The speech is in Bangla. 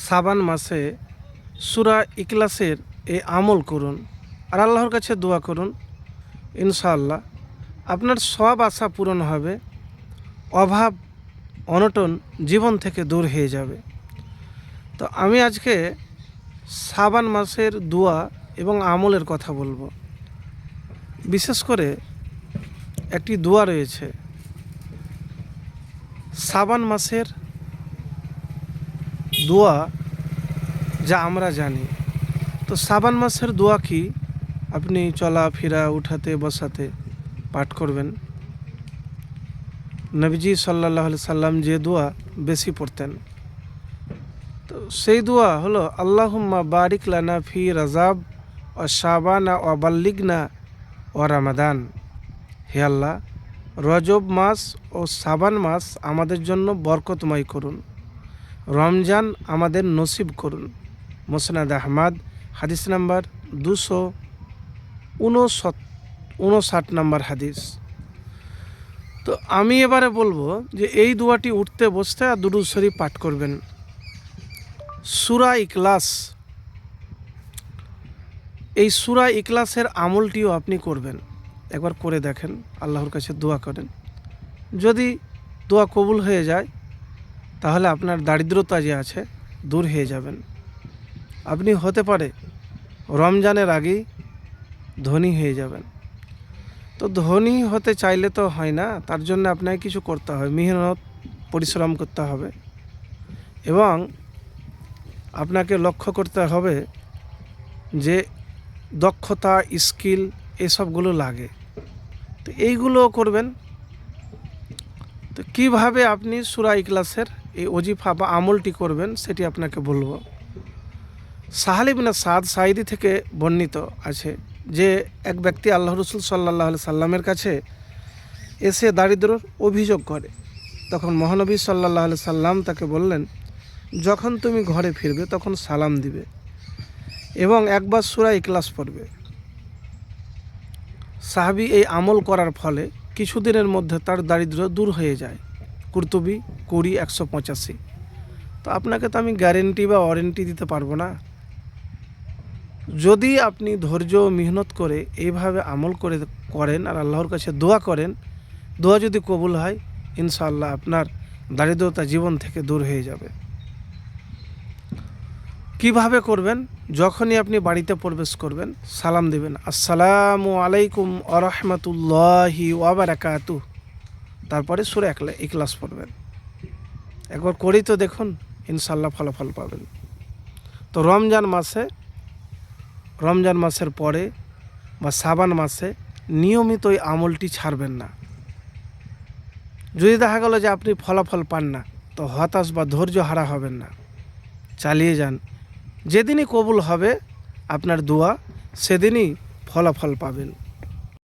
সাবান মাসে সূরা ইখলাসের এই আমল করুন আর আল্লাহর কাছে দোয়া করুন। ইনশাআল্লাহ আপনার সব আশা পূরণ হবে, অভাব অনটন জীবন থেকে দূর হয়ে যাবে। তো আমি আজকে সাবান মাসের দোয়া এবং আমলের কথা বলবো। বিশেষ করে একটি দোয়া রয়েছে সাবান মাসের দোয়া, যা আমরা জানি। তো সাবান মাসের দোয়া কি? আপনি চলাফেরা উঠাতে বসাতে পাঠ করবেন। নবীজি সাল্লাল্লাহু আলাইহি সাল্লাম যে দোয়া বেশি পড়তেন, তো সেই দোয়া হলো আল্লাহুম্মা বারিক লানা ফি রাজাব ও শাবানা ও বাল্লিগনা ও রামাদান। হে আল্লাহ, রজব মাস ও শাবান মাস আমাদের জন্য বরকতময় করুন, রমজান আমাদের নসিব করুন। মুসনাদ আহমদ, হাদিস নাম্বার 259 নম্বর হাদিস। তো আমি এবারে বলবো যে এই দোয়াটি উঠতে বসতে আর দুরূদ শরীফ পাঠ করবেন। সূরা ইখলাস, এই সূরা ইখলাসের আমলটিও আপনি করবেন। একবার করে দেখেন, আল্লাহর কাছে দোয়া করেন। যদি দোয়া কবুল হয়ে যায় তাহলে আপনার দারিদ্রতা যে আছে দূর হয়ে যাবেন। আপনি হতে পারে রমজানের আগেই ধনী হয়ে যাবেন। তো ধনী হতে চাইলে তো হয় না, তার জন্য আপনাকে কিছু করতে হবে, মেহনত পরিশ্রম করতে হবে এবং আপনাকে লক্ষ্য করতে হবে যে দক্ষতা, স্কিল এসবগুলো লাগে। তো এইগুলো করবেন। তো কীভাবে আপনি সূরা ইখলাসের এই ওজিফা বা আমলটি করবেন সেটি আপনাকে বলবো। সাহাল ইবনে সাদ সাঈদী থেকে বর্ণিত আছে যে এক ব্যক্তি আল্লাহ রসুল সাল্লাল্লাহু আলাইহি সাল্লামের কাছে এসে দারিদ্র্যর অভিযোগ করে। তখন মহানবী সাল্লাল্লাহু আলাইহি সাল্লাম তাকে বললেন, যখন তুমি ঘরে ফিরবে তখন সালাম দিবে এবং একবার সূরা ইখলাস পড়বে। সাহাবী এই আমল করার ফলে কিছুদিনের মধ্যে তার দারিদ্র্য দূর হয়ে যায়। কুরতুবী 20:185। তো আপনাকে তো আমি গ্যারেন্টি বা ওয়ারেন্টি দিতে পারবো না। যদি আপনি ধৈর্য মেহনত করে এইভাবে আমল করেন আর আল্লাহর কাছে দোয়া করেন, দোয়া যদি কবুল হয় ইনশাআল্লাহ আপনার দারিদ্রতা জীবন থেকে দূর হয়ে যাবে। কিভাবে করবেন? যখনই আপনি বাড়িতে প্রবেশ করবেন সালাম দিবেন, আসসালামু আলাইকুম ওয়া রাহমাতুল্লাহি ওয়া বারাকাতুহু। তারপরে সূরা ইখলাস পড়বেন। একবার করেই তো দেখুন, ইনশাআল্লাহ ফলাফল পাবেন। তো রমজান মাসের পরে বা শাবান মাসে নিয়মিত এই আমলটি ছাড়বেন না। যদি দেখা গেল যে আপনি ফলাফল পান না, তো হতাশ বা ধৈর্য হারা হবেন না, চালিয়ে যান। যেদিনই কবুল হবে আপনার দোয়া, সেদিনই ফলাফল পাবেন।